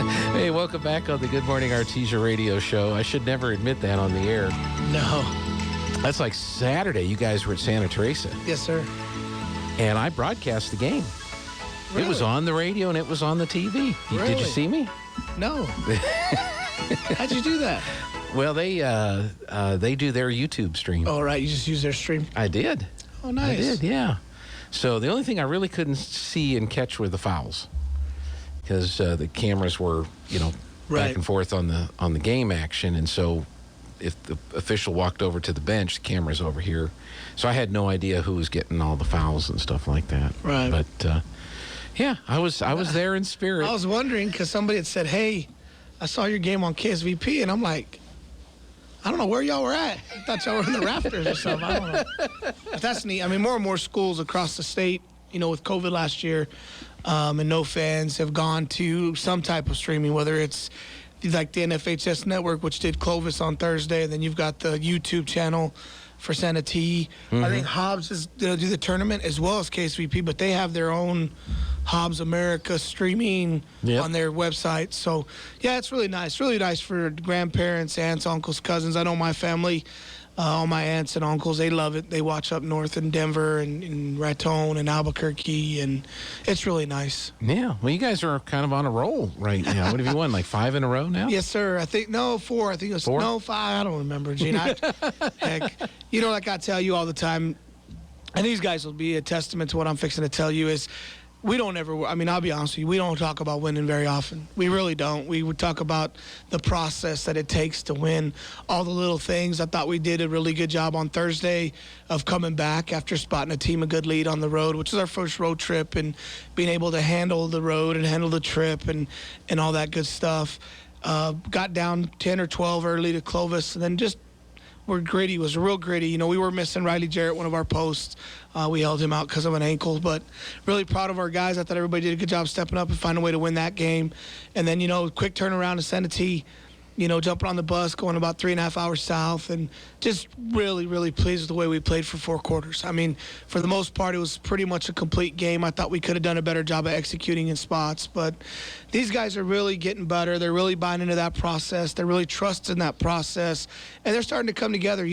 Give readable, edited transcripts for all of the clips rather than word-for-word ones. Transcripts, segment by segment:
Hey, welcome back on the Good Morning Artesia radio show. I should never admit that on the air. No. That's like Saturday. You guys were at Santa Teresa. Yes, sir. And I broadcast the game. Really? It was on the radio and it was on the TV. Really? Did you see me? No. How'd you do that? Well, they do their YouTube stream. Oh, right. You just use their stream? I did. Oh, nice. I did, yeah. So the only thing I really couldn't see and catch were the fouls, because the cameras were, back and forth on the game action, and so if the official walked over to the bench, the camera's over here. So I had no idea who was getting all the fouls and stuff like that. Right. But yeah, I was there in spirit. I was wondering because somebody had said, "Hey, I saw your game on KSVP," and I'm like, I don't know where y'all were at. I thought y'all were in the rafters or something. I don't know. But that's neat. I mean, more and more schools across the state, with COVID last year, and no fans have gone to some type of streaming, whether it's like the NFHS network, which did Clovis on Thursday, and then you've got the YouTube channel for Santa T. Mm-hmm. I think Hobbs is going to do the tournament as well as KSVP, but they have their own Hobbs America streaming on their website. So, yeah, it's really nice. Really nice for grandparents, aunts, uncles, cousins. I know my family, all my aunts and uncles, they love it. They watch up north in Denver and in Raton and Albuquerque, and it's really nice. Yeah. Well, you guys are kind of on a roll right now. What have you won, like 5 in a row now? Yes, sir. 4. I think it was 4? 5. I don't remember, Gene. Heck, like I tell you all the time, and these guys will be a testament to what I'm fixing to tell you is, we don't ever, I'll be honest with you, we don't talk about winning very often. We really don't. We would talk about the process that it takes to win, all the little things. I thought we did a really good job on Thursday of coming back after spotting a team a good lead on the road, which is our first road trip, and being able to handle the road and handle the trip and all that good stuff. Got down 10 or 12 early to Clovis, and then just we're gritty. It was real gritty. We were missing Riley Jarrett, one of our posts. We held him out because of an ankle, but really proud of our guys. I thought everybody did a good job stepping up and finding a way to win that game. And then, quick turnaround to Santa T, jumping on the bus, going about 3.5 hours south, and just really, really pleased with the way we played for 4 quarters. I mean, for the most part, it was pretty much a complete game. I thought we could have done a better job of executing in spots, but these guys are really getting better. They're really buying into that process. They're really trusting that process, and they're starting to come together.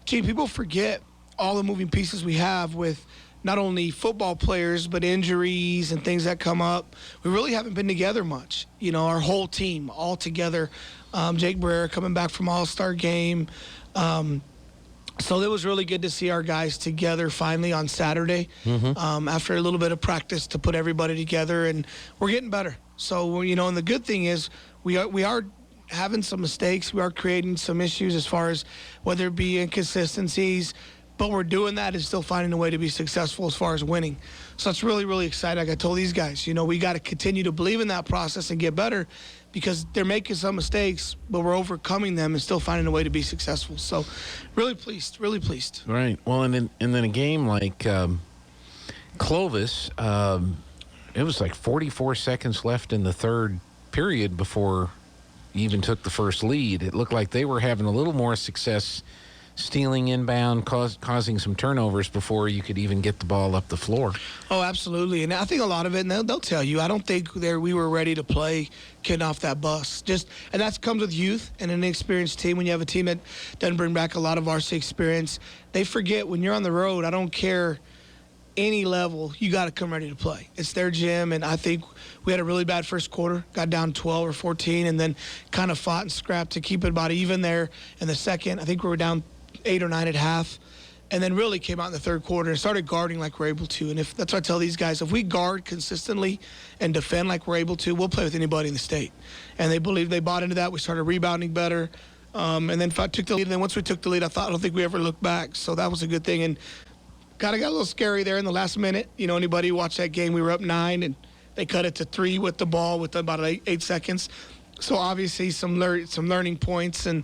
People forget all the moving pieces we have with not only football players, but injuries and things that come up. We really haven't been together much. Our whole team all together. Jake Barrera coming back from All-Star game. So it was really good to see our guys together finally on Saturday after a little bit of practice to put everybody together, and we're getting better. So, and the good thing is we are having some mistakes. We are creating some issues as far as whether it be inconsistencies, but we're doing that and still finding a way to be successful as far as winning. So it's really, really exciting. Like I told these guys, we got to continue to believe in that process and get better, because they're making some mistakes, but we're overcoming them and still finding a way to be successful. So really pleased, really pleased. Right. Well, and then a game like Clovis, it was like 44 seconds left in the third period before you even took the first lead. It looked like they were having a little more success stealing inbound, causing some turnovers before you could even get the ball up the floor. Oh, absolutely. And I think a lot of it, and they'll tell you, I don't think we were ready to play getting off that bus. And that comes with youth and an experienced team. When you have a team that doesn't bring back a lot of varsity experience, they forget when you're on the road, I don't care any level, you got to come ready to play. It's their gym, and I think we had a really bad first quarter, got down 12 or 14, and then kind of fought and scrapped to keep it about even there in the second. I think we were down 8 or 9 at half, and then really came out in the third quarter and started guarding like we're able to. And that's what I tell these guys, if we guard consistently and defend like we're able to, we'll play with anybody in the state. And they bought into that. We started rebounding better, and then took the lead. And then once we took the lead, I don't think we ever looked back. So that was a good thing. And kind of got a little scary there in the last minute. Anybody who watched that game, we were up 9, and they cut it to 3 with the ball with about 8 seconds. So obviously some learning points and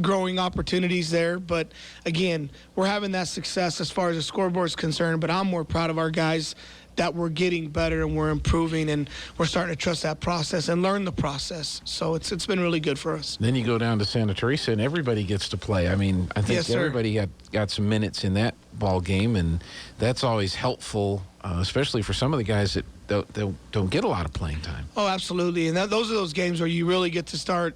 growing opportunities there. But again, we're having that success as far as the scoreboard is concerned. But I'm more proud of our guys that we're getting better and we're improving, and we're starting to trust that process and learn the process. So it's been really good for us. Then you go down to Santa Teresa and everybody gets to play. I think yes, everybody got some minutes in that ball game, and that's always helpful especially for some of the guys that don't get a lot of playing time. Oh, absolutely. And those are those games where you really get to start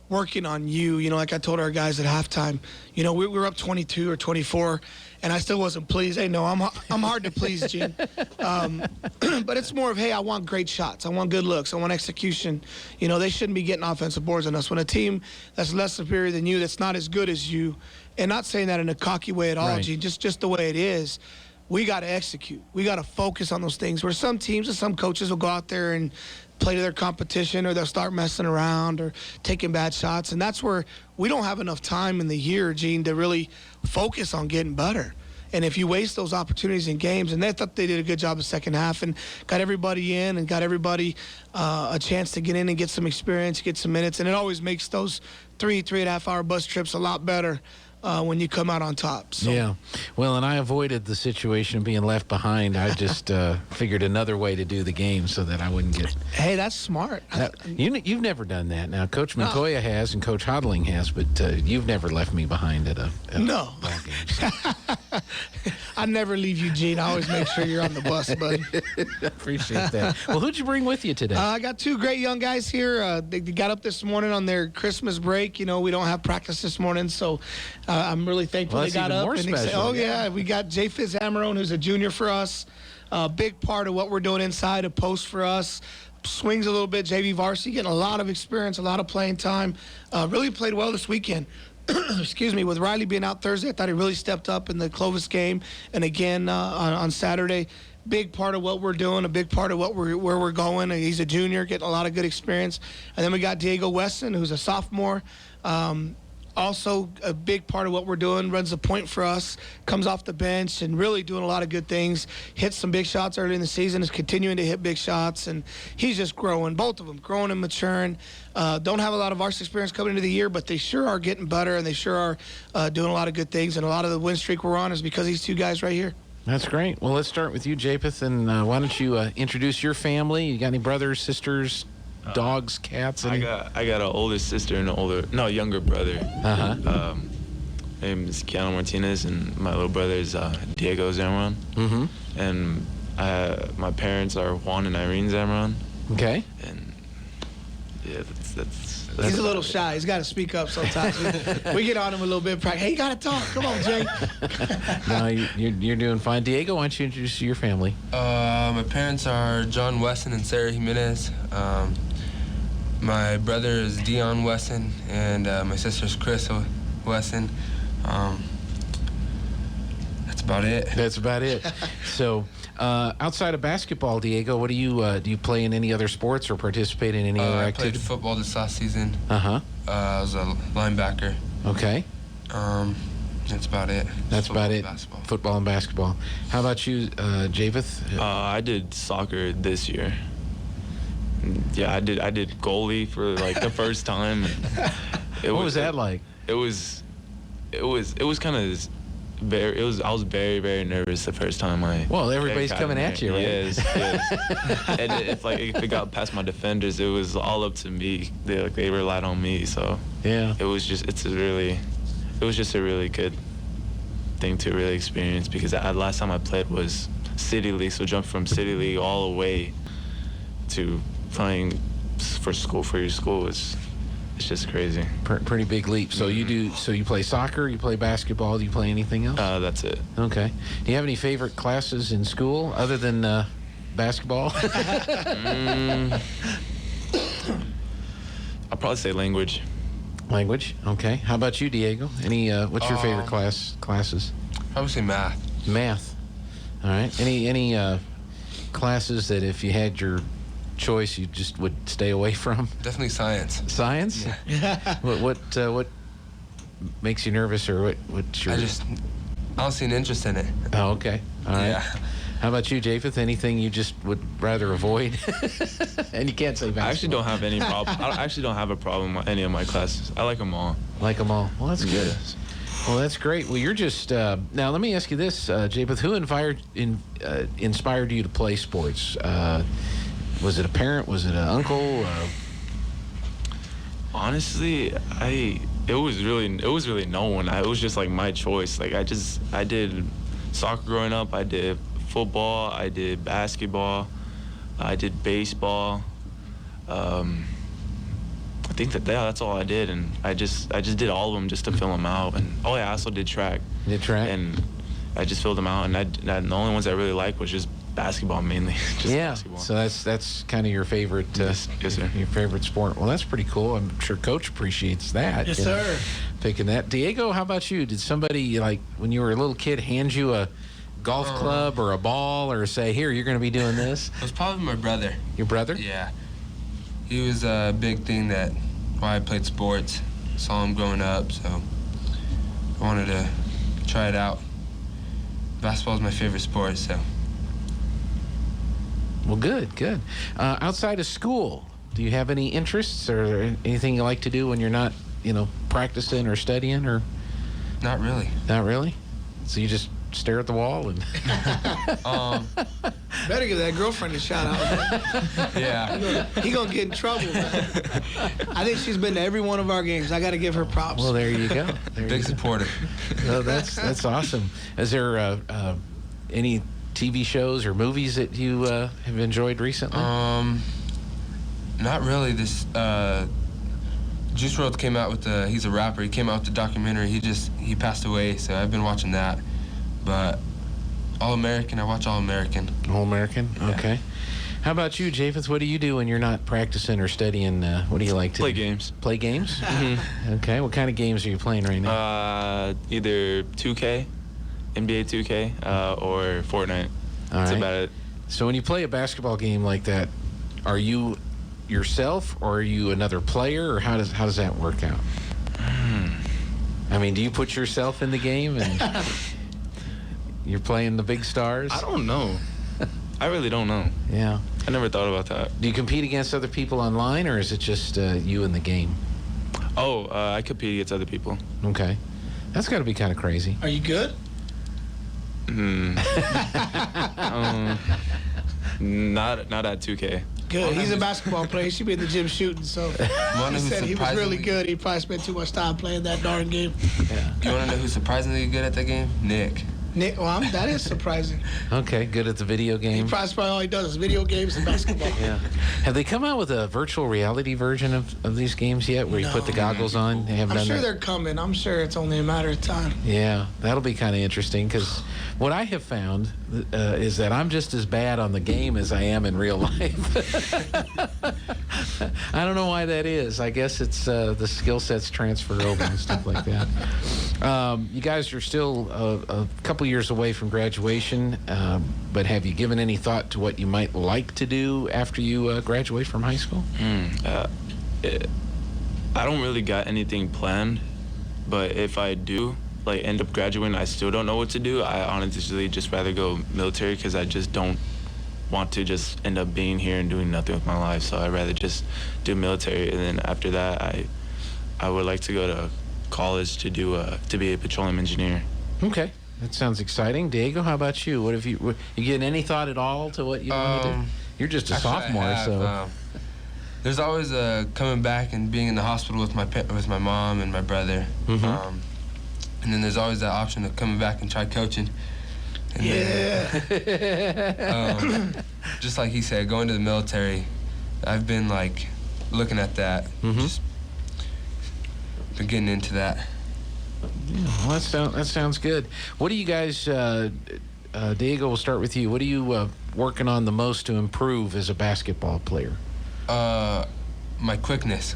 working on you. You know, like I told our guys at halftime, you know, we were up 22 or 24, and I still wasn't pleased. Hey, no, I'm hard to please, Gene. But it's more of, hey, I want great shots. I want good looks. I want execution. You know, they shouldn't be getting offensive boards on us. When a team that's less superior than you, that's not as good as you, and not saying that in a cocky way at all, Right. Gene, just the way it is, we got to execute. We got to focus on those things where some teams and some coaches will go out there and play to their competition, or they'll start messing around or taking bad shots. And that's where we don't have enough time in the year, Gene, to really focus on getting better. And if you waste those opportunities in games, and they thought they did a good job the second half and got everybody in and got everybody a chance to get in and get some experience, get some minutes. And it always makes those 3.5 hour bus trips a lot better when you come out on top. So. Yeah. Well, and I avoided the situation of being left behind. I just figured another way to do the game so that I wouldn't get... Hey, that's smart. You've never done that. Now, Coach Montoya has and Coach Hodling has, but you've never left me behind at a No. ball game. So. I never leave you, Gene. I always make sure you're on the bus, buddy. I appreciate that. Well, who'd you bring with you today? I got two great young guys here. They got up this morning on their Christmas break. You know, we don't have practice this morning, so I'm really thankful Well, they that's got even up. more And special. oh, yeah. We got Japheth Zamarron, who's a junior for us. A big part of what we're doing inside, a post for us. Swings a little bit. JV varsity, getting a lot of experience, a lot of playing time. Really played well this weekend. Excuse me, with Riley being out Thursday, I thought he really stepped up in the Clovis game. And again, on Saturday, big part of what we're doing, a big part of where we're going. He's a junior, getting a lot of good experience. And then we got Diego Wesson, who's a sophomore. Also a big part of what we're doing, runs the point for us, comes off the bench and really doing a lot of good things. Hit some big shots early in the season, is continuing to hit big shots, and he's just growing, both of them, growing and maturing. Don't have a lot of varsity experience coming into the year, but they sure are getting better, and they sure are doing a lot of good things, and a lot of the win streak we're on is because of these two guys right here. That's great. Well, let's start with you, Japheth, and why don't you introduce your family? You got any brothers, sisters, dogs, cats? I got an older sister and younger brother. Uh-huh. Name is Keanu Martinez, and my little brother is Diego Zamarron. Mm-hmm. And my parents are Juan and Irene Zamarron. Okay. And yeah, that's He's a little shy. He's got to speak up sometimes. We get on him a little bit. Hey, you got to talk. Come on, Jay. No, you're doing fine. Diego, why don't you introduce your family? My parents are John Wesson and Sarah Jimenez. My brother is Dion Wesson, and my sister's Chris Wesson. That's about it. That's about it. So, outside of basketball, Diego, what do you play in any other sports or participate in any other I activity? played football this last season. Uh-huh. I was a linebacker. Okay. That's about it. That's Football about and it. Basketball. Football and basketball. How about you, Japheth? I did soccer this year. Yeah, I did goalie for like the first time. What was that like? It was kind of I was very, very nervous the first time Well, everybody's got coming in at there. you, right? Yes. And if it got past my defenders, it was all up to me. They relied on me, so Yeah. it was just a really good thing to really experience, because the last time I played was City League, so jump from City League all the way to playing for your school it's just crazy. Pretty big leap. So you play soccer, you play basketball, do you play anything else? That's it. Okay. Do you have any favorite classes in school other than basketball? I'll probably say language. Language. Okay. How about you, Diego? What's your favorite classes? I would say math. Math. All right. Any classes that if you had your choice you just would stay away from? Definitely science. Science? Yeah. What makes you nervous, or what's your... I don't see an interest in it. Oh, okay. All right. Yeah. How about you, Japheth? Anything you just would rather avoid? And you can't say basketball. I actually don't have any problem. I actually don't have a problem with any of my classes. I like them all. Like them all. Well, that's good. Yes. Well, that's great. Well, you're just now. Let me ask you this, Japheth. Who inspired you to play sports? Was it a parent? Was it an uncle? Honestly, it was really no one. It was just like my choice. Like I did soccer growing up. I did football. I did basketball. I did baseball. I think that's all I did, and I just did all of them just to fill them out. And I also did track. You did track? And I just filled them out, and the only ones I really liked was just basketball mainly. Just basketball. So that's kind of your favorite. Yes, sir. Your favorite sport. Well, that's pretty cool. I'm sure Coach appreciates that. Yes, sir. Picking that. Diego, how about you? Did somebody, like, when you were a little kid, hand you a golf club or a ball, or say, here, you're going to be doing this? It was probably my brother. Your brother? Yeah. He was a big thing why I played sports. Saw him growing up, so I wanted to try it out. Basketball is my favorite sport, so. Well, good. Outside of school, do you have any interests or anything you like to do when you're not, practicing or studying, or? Not really. Not really? So you just stare at the wall and? Better give that girlfriend a shout out. Yeah. He gonna get in trouble. I think she's been to every one of our games. I got to give her props. Well, there you go. Big supporter. No, that's awesome. Is there any TV shows or movies that you have enjoyed recently? Not really. This Juice WRLD came out with he's a rapper. He came out with the documentary. He passed away, so I've been watching that. But All American, I watch All American. All American? Yeah. Okay. How about you, Japheth? What do you do when you're not practicing or studying? What do you like to Play do? games. Play games? Mm-hmm. Okay. What kind of games are you playing right now? Either 2K, NBA 2K, or Fortnite. That's right. about it. So when you play a basketball game like that, are you yourself or are you another player, or how does that work out? I mean, do you put yourself in the game and you're playing the big stars? I don't know. I really don't know. Yeah. I never thought about that. Do you compete against other people online, or is it just you in the game? I compete against other people. Okay. That's got to be kind of crazy. Are you good? Not at 2K. Good. He's a basketball player. He should be in the gym shooting. So he said he was really good. He probably spent too much time playing that darn game. Yeah. You want to know who's surprisingly good at that game? Nick. Nick, that is surprising. Okay, good at the video game. He probably all he does is video games and basketball. Yeah. Have they come out with a virtual reality version of these games yet, where you put the goggles on? They haven't I'm done sure that? they're coming. I'm sure it's only a matter of time. Yeah, that'll be kind of interesting, because what I have found is that I'm just as bad on the game as I am in real life. I don't know why that is. I guess it's the skill sets transfer over and stuff like that. You guys are still a couple years away from graduation, but have you given any thought to what you might like to do after you graduate from high school? I don't really got anything planned, but if I do end up graduating, I still don't know what to do. I honestly just rather go military, because I just don't want to just end up being here and doing nothing with my life. So I'd rather just do military, and then after that, I would like to go to college to be a petroleum engineer. Okay. That sounds exciting. Diego, how about you? What have you getting any thought at all to what you want to do? You're just a sophomore, so. There's always coming back and being in the hospital with my mom and my brother. Mm-hmm. And then there's always that option of coming back and try coaching. And then, just like he said, going to the military, I've been looking at that. Mm-hmm. Just been getting into that. Yeah, well, that sounds good. What do you guys, Diego, we'll start with you. What are you working on the most to improve as a basketball player? My quickness,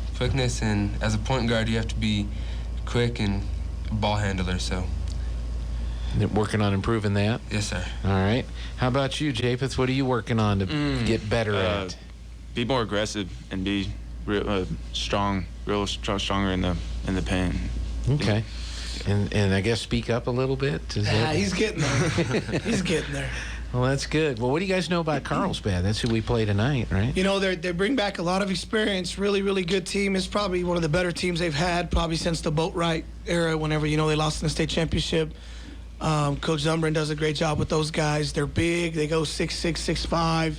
and as a point guard, you have to be quick and a ball handler. So. Working on improving that? Yes, sir. All right. How about you, Japheth? What are you working on to get better at? Be more aggressive and be real stronger in the paint. Okay. And I guess speak up a little bit? He's getting there. He's getting there. Well, that's good. Well, what do you guys know about Carlsbad? That's who we play tonight, right? You know, they bring back a lot of experience. Really, really good team. It's probably one of the better teams they've had probably since the Boatwright era, whenever, they lost in the state championship. Coach Zamarron does a great job with those guys. They're big. They go 6'6", 6'5",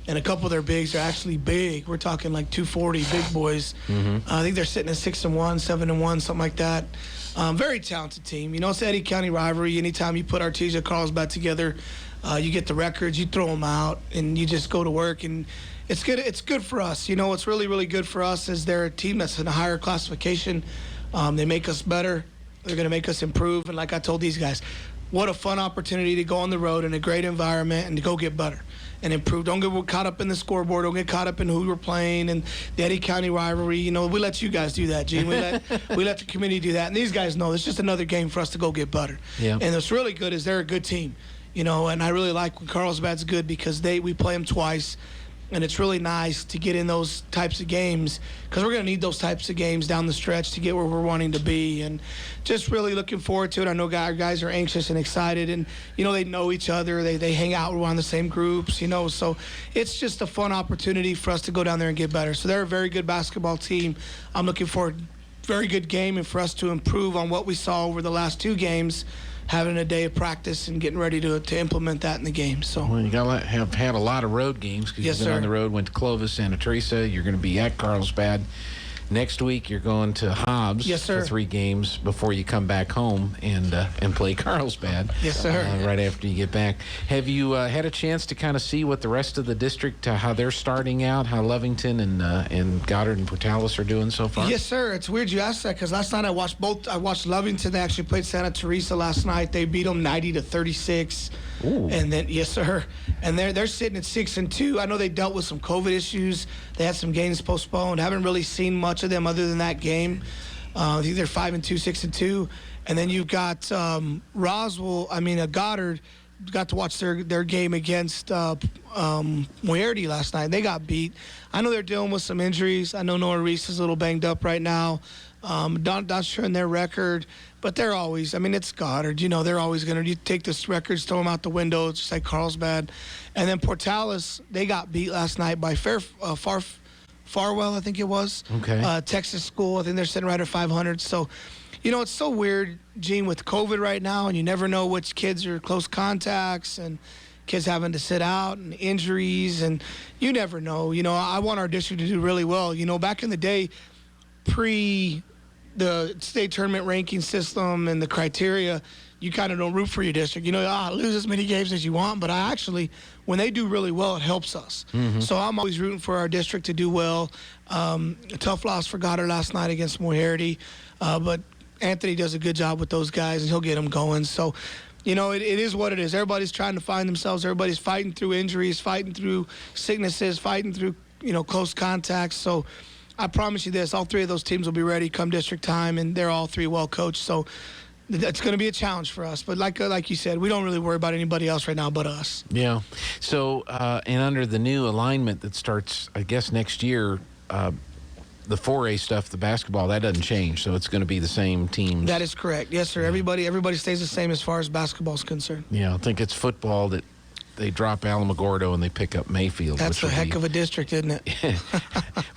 and a couple of their bigs are actually big. We're talking 240 big boys. Mm-hmm. I think they're sitting at 6-1, 7-1, something like that. Very talented team. It's the Eddy County rivalry. Anytime you put Artesia Carlsbad together, You get the records, you throw them out, and you just go to work. And it's good. It's good for us. You know, what's really, really good for us is they're a team that's in a higher classification. They make us better. They're going to make us improve. And like I told these guys, what a fun opportunity to go on the road in a great environment and to go get better and improve. Don't get caught up in the scoreboard. Don't get caught up in who we're playing and the Eddy County rivalry. You know, we let you guys do that, Gene. We let the community do that. And these guys know it's just another game for us to go get better. Yeah. And what's really good is they're a good team. You know, and I really like when Carlsbad's good because we play them twice. And it's really nice to get in those types of games because we're going to need those types of games down the stretch to get where we're wanting to be. And just really looking forward to it. I know our guys are anxious and excited. And, you know, they know each other. They hang out. We're on the same groups, you know. So it's just a fun opportunity for us to go down there and get better. So they're a very good basketball team. I'm looking forward. Very good game and for us to improve on what we saw over the last 2 games, having a day of practice and getting ready to implement that in the game. So, well, you got to have had a lot of road games because yes, you've been sir. on the road, went to Clovis, Santa Teresa. You're going to be at Carlsbad. Next week, you're going to Hobbs Yes, sir. for 3 games before you come back home and play Carlsbad. Yes, sir. Right after you get back. Have you had a chance to kind of see what the rest of the district, how they're starting out, how Lovington and Goddard and Portales are doing so far? Yes, sir. It's weird you asked that because last night I watched both. I watched Lovington. They actually played Santa Teresa last night. They beat them 90-36. Ooh. And then, yes, sir. And they're sitting at 6-2. I know they dealt with some COVID issues. They had some games postponed. Haven't really seen much of them other than that game. I think they're 5-2, 6-2. And then you've got Goddard. Got to watch their game against Moerty last night. They got beat. I know they're dealing with some injuries. I know Noah Reese is a little banged up right now. Not sure in their record, but they're always, it's Goddard. You know, they're always going to take this records, throw them out the window, just like Carlsbad. And then Portales, they got beat last night by Farwell, I think it was. Okay. Texas school. I think they're sitting right at 500. So, you know, it's so weird, Gene, with COVID right now, and you never know which kids are close contacts and kids having to sit out and injuries, and you never know. You know, I want our district to do really well. You know, back in the day, pre the state tournament ranking system and the criteria, you kind of don't root for your district. You know, lose as many games as you want, but when they do really well, it helps us. Mm-hmm. So I'm always rooting for our district to do well. A tough loss for Goddard last night against Moerty, but Anthony does a good job with those guys, and he'll get them going. So, you know, it is what it is. Everybody's trying to find themselves. Everybody's fighting through injuries, fighting through sicknesses, fighting through, you know, close contacts. So I promise you this, all 3 of those teams will be ready come district time, and they're all 3 well coached. So it's going to be a challenge for us. But like you said, we don't really worry about anybody else right now but us. Yeah. So, and under the new alignment that starts, I guess, next year, the 4A stuff, the basketball, that doesn't change. So it's going to be the same teams. That is correct. Yes, sir. Everybody stays the same as far as basketball is concerned. Yeah, I think it's football that they drop Alamogordo and they pick up Mayfield. That's a heck of a district, isn't it?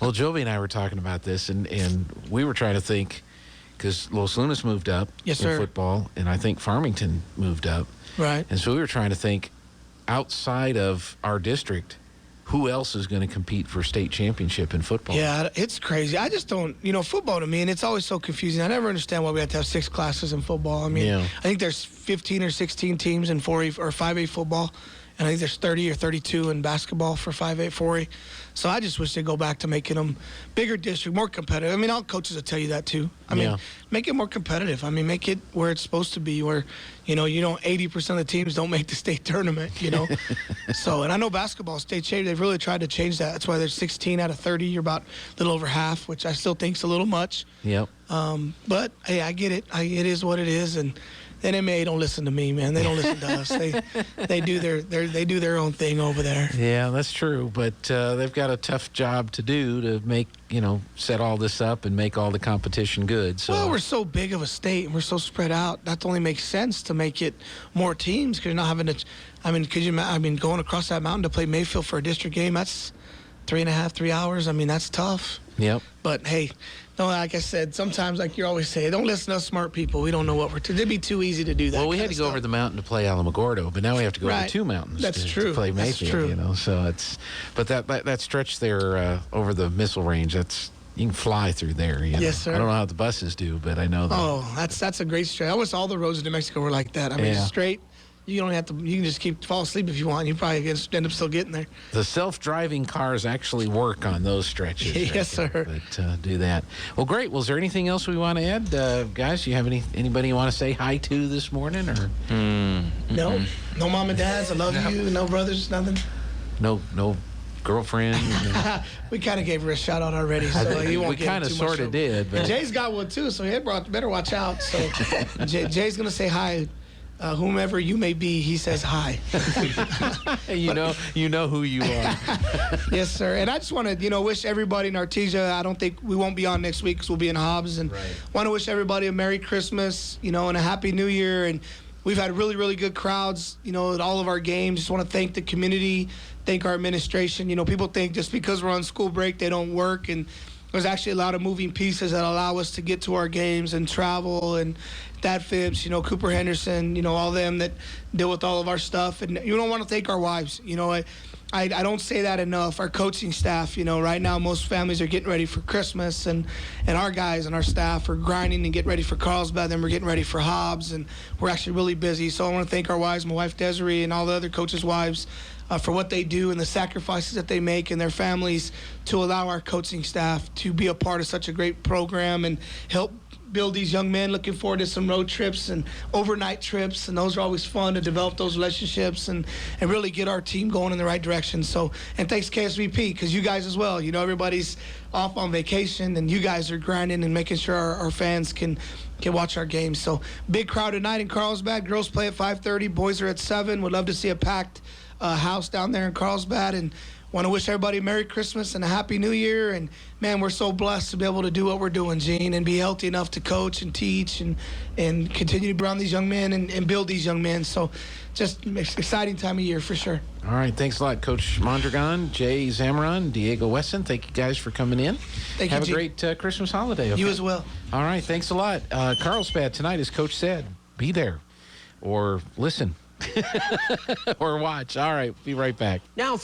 Well, Jovi and I were talking about this, and we were trying to think, because Los Lunas moved up yes, in sir. football, and I think Farmington moved up. Right. And so we were trying to think, outside of our district, who else is going to compete for state championship in football? Yeah, it's crazy. I just don't, football to me, and it's always so confusing. I never understand why we have to have 6 classes in football. I think there's 15 or 16 teams in 4A or 5A football, and I think there's 30 or 32 in basketball for 5A, 4A. So I just wish they'd go back to making them bigger district, more competitive. All coaches will tell you that too. Make it more competitive. Make it where it's supposed to be, where, 80% of the teams don't make the state tournament, So, and I know basketball state change, they've really tried to change that. That's why there's 16 out of 30. You're about a little over half, which I still think is a little much. Yep. But hey, I get it. It is what it is, and the NMA don't listen to me, man. They don't listen to us. They do their own thing over there. Yeah, that's true. But they've got a tough job to do to make, set all this up and make all the competition good. So. Well, we're so big of a state and we're so spread out. That only makes sense to make it more teams, because you're not having to. Going across that mountain to play Mayfield for a district game, that's 3 hours. That's tough. Yep. But hey, no, like I said, sometimes, like you always say, don't listen to us smart people. We don't know what we're doing. It'd be too easy to do that. Well, we had to go over the mountain to play Alamogordo, but now we have to go over 2 mountains to play Mayfield. That's true. So but that stretch there over the missile range, you can fly through there. Yes, sir. I don't know how the buses do, but I know that. Oh, that's a great stretch. I wish all the roads in New Mexico were like that. Straight, You don't have to. You can just fall asleep if you want. You probably end up still getting there. The self-driving cars actually work on those stretches. Yes, sir. But do that. Well, great. Well, is there anything else we want to add, guys? You have anybody you want to say hi to this morning, or No, no mom and dads. I love you. No brothers. Nothing. no girlfriend? We kind of gave her a shout out already, so you won't We get kind of too much sort of trouble. did, but Jay's got one too, so he better watch out. So Jay's gonna say hi. Whomever you may be, he says hi. you know who you are. Yes, sir. And I just want to, wish everybody in Artesia. I don't think we won't be on next week because we'll be in Hobbs. And want to wish everybody a Merry Christmas, and a Happy New Year. And we've had really, really good crowds, at all of our games. Just want to thank the community, thank our administration. People think just because we're on school break, they don't work. And there's actually a lot of moving pieces that allow us to get to our games and travel. And Thad Phipps, Cooper Henderson, all them that deal with all of our stuff. And you don't want to thank our wives. I don't say that enough. Our coaching staff, right now most families are getting ready for Christmas, and our guys and our staff are grinding and getting ready for Carlsbad, and we're getting ready for Hobbs, and we're actually really busy. So I want to thank our wives, my wife Desiree, and all the other coaches' wives for what they do and the sacrifices that they make and their families to allow our coaching staff to be a part of such a great program and help build these young men. Looking forward to some road trips and overnight trips, and those are always fun to develop those relationships and really get our team going in the right direction. So, and thanks KSVP, because you guys as well. Everybody's off on vacation, and you guys are grinding and making sure our fans can watch our games. So, big crowd tonight in Carlsbad. Girls play at 5:30. Boys are at 7. Would love to see a packed house down there in Carlsbad, and want to wish everybody a Merry Christmas and a Happy New Year. And, man, we're so blessed to be able to do what we're doing, Gene, and be healthy enough to coach and teach and continue to be around these young men and build these young men. So just an exciting time of year for sure. All right. Thanks a lot, Coach Mondragon, Jay Zamarron, Diego Wesson. Thank you guys for coming in. Thank you, Have a Gene. great Christmas holiday. Okay? You as well. All right. Thanks a lot. Carlsbad tonight, as Coach said, be there or listen or watch. All right. Be right back. Now